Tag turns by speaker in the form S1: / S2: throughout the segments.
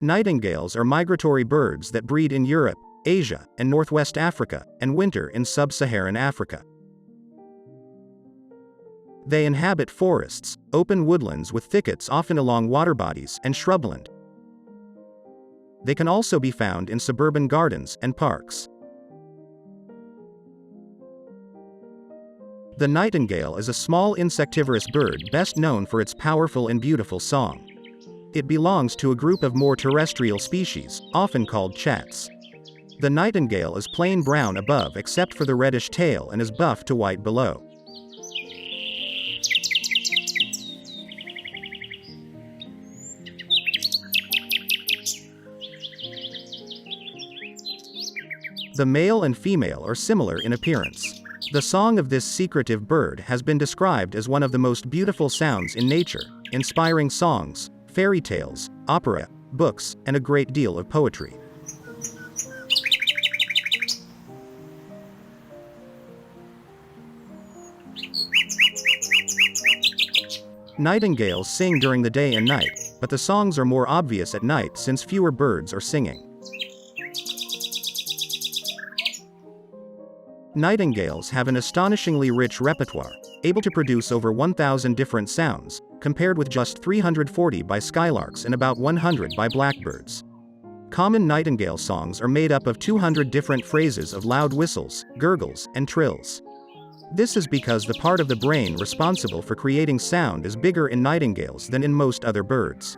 S1: Nightingales are migratory birds that breed in Europe, Asia, and Northwest Africa, and winter in sub-Saharan Africa. They inhabit forests, open woodlands with thickets often along water bodies, and shrubland. They can also be found in suburban gardens and parks. The nightingale is a small insectivorous bird best known for its powerful and beautiful song. It belongs to a group of more terrestrial species, often called chats. The nightingale is plain brown above except for the reddish tail and is buff to white below. The male and female are similar in appearance. The song of this secretive bird has been described as one of the most beautiful sounds in nature, inspiring songs, fairy tales, opera, books, and a great deal of poetry. Nightingales sing during the day and night, but the songs are more obvious at night since fewer birds are singing. Nightingales have an astonishingly rich repertoire, able to produce over 1,000 different sounds, compared with just 340 by skylarks and about 100 by blackbirds. Common nightingale songs are made up of 200 different phrases of loud whistles, gurgles, and trills. This is because the part of the brain responsible for creating sound is bigger in nightingales than in most other birds.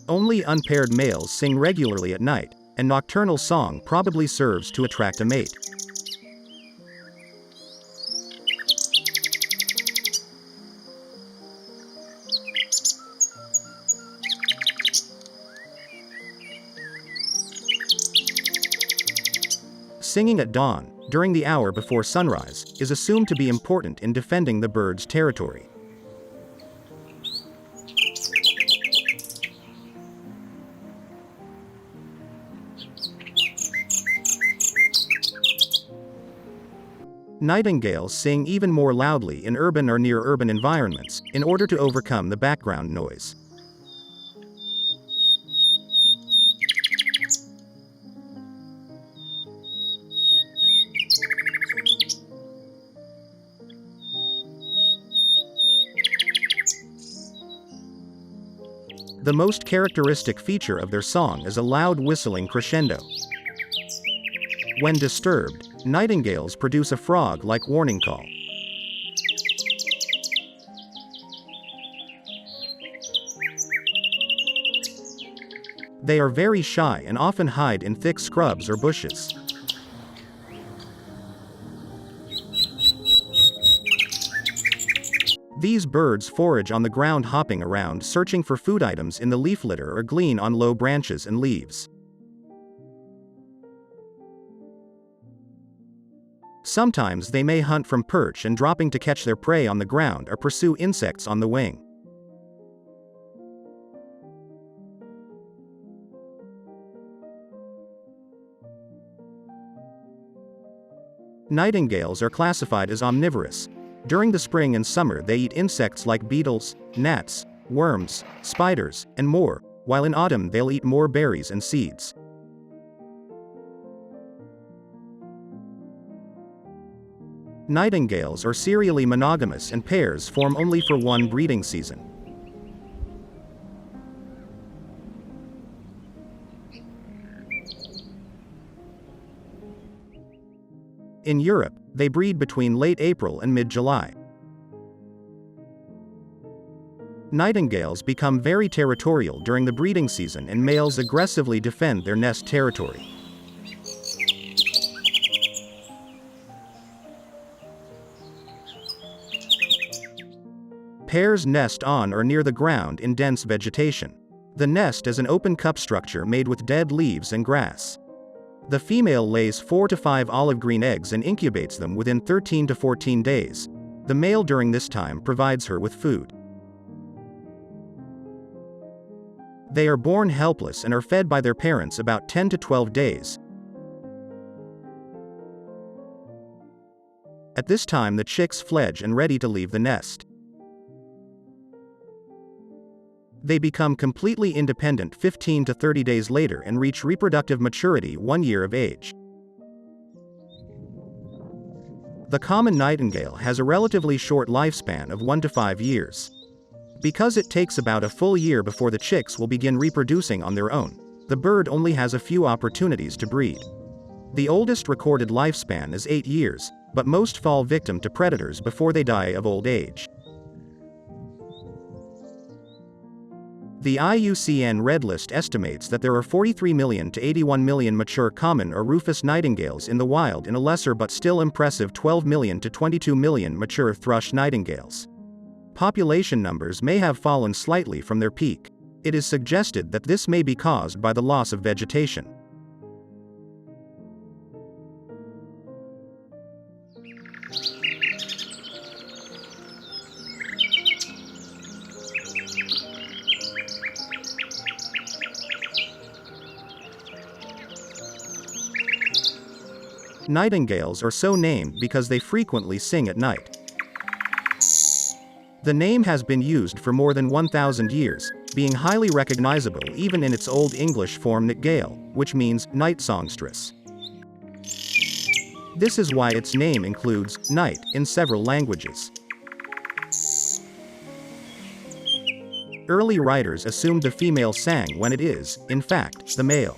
S1: Only unpaired males sing regularly at night, and nocturnal song probably serves to attract a mate. Singing at dawn, during the hour before sunrise, is assumed to be important in defending the bird's territory. Nightingales sing even more loudly in urban or near-urban environments, in order to overcome the background noise. The most characteristic feature of their song is a loud whistling crescendo. When disturbed, nightingales produce a frog-like warning call. They are very shy and often hide in thick scrubs or bushes. These birds forage on the ground, hopping around searching for food items in the leaf litter or glean on low branches and leaves. Sometimes they may hunt from perch and dropping to catch their prey on the ground or pursue insects on the wing. Nightingales are classified as omnivorous. During the spring and summer they eat insects like beetles, gnats, worms, spiders, and more, while in autumn they'll eat more berries and seeds. Nightingales are serially monogamous and pairs form only for one breeding season. In Europe, they breed between late April and mid-July. Nightingales become very territorial during the breeding season and males aggressively defend their nest territory. Pairs nest on or near the ground in dense vegetation. The nest is an open cup structure made with dead leaves and grass. The female lays 4 to 5 olive green eggs and incubates them within 13 to 14 days. The male during this time provides her with food. They are born helpless and are fed by their parents about 10 to 12 days. At this time the chicks fledge and ready to leave the nest. They become completely independent 15 to 30 days later and reach reproductive maturity 1 year of age. The common nightingale has a relatively short lifespan of 1 to 5 years. Because it takes about a full year before the chicks will begin reproducing on their own, the bird only has a few opportunities to breed. The oldest recorded lifespan is 8 years, but most fall victim to predators before they die of old age. The IUCN Red List estimates that there are 43 million to 81 million mature common or rufous nightingales in the wild and a lesser but still impressive 12 million to 22 million mature thrush nightingales. Population numbers may have fallen slightly from their peak. It is suggested that this may be caused by the loss of vegetation. Nightingales are so named because they frequently sing at night. The name has been used for more than 1,000 years, being highly recognizable even in its Old English form Nightingale, which means night songstress. This is why its name includes night in several languages. Early writers assumed the female sang when it is, in fact, the male.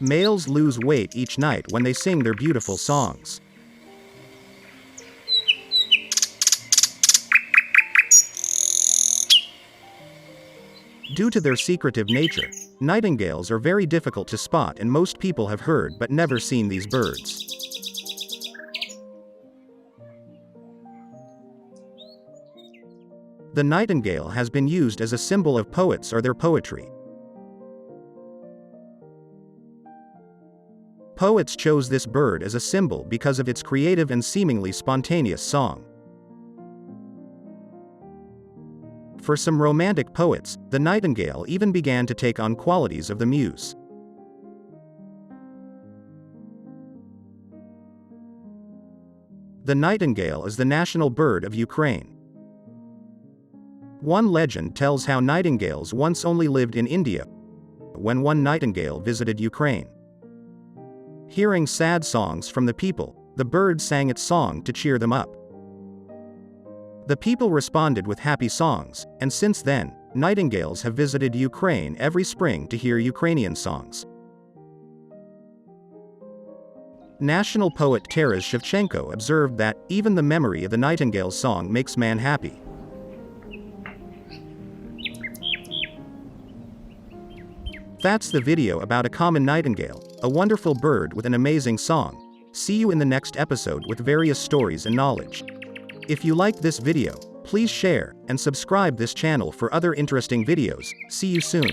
S1: Males lose weight each night when they sing their beautiful songs. Due to their secretive nature, nightingales are very difficult to spot and most people have heard but never seen these birds. The nightingale has been used as a symbol of poets or their poetry. Poets chose this bird as a symbol because of its creative and seemingly spontaneous song. For some romantic poets, the nightingale even began to take on qualities of the muse. The nightingale is the national bird of Ukraine. One legend tells how nightingales once only lived in India, when one nightingale visited Ukraine. Hearing sad songs from the people, the bird sang its song to cheer them up. The people responded with happy songs, and since then, nightingales have visited Ukraine every spring to hear Ukrainian songs. National poet Taras Shevchenko observed that, even the memory of the nightingale's song makes man happy. That's the video about a common nightingale, a wonderful bird with an amazing song. See you in the next episode with various stories and knowledge. If you liked this video, please share and subscribe this channel for other interesting videos. See you soon.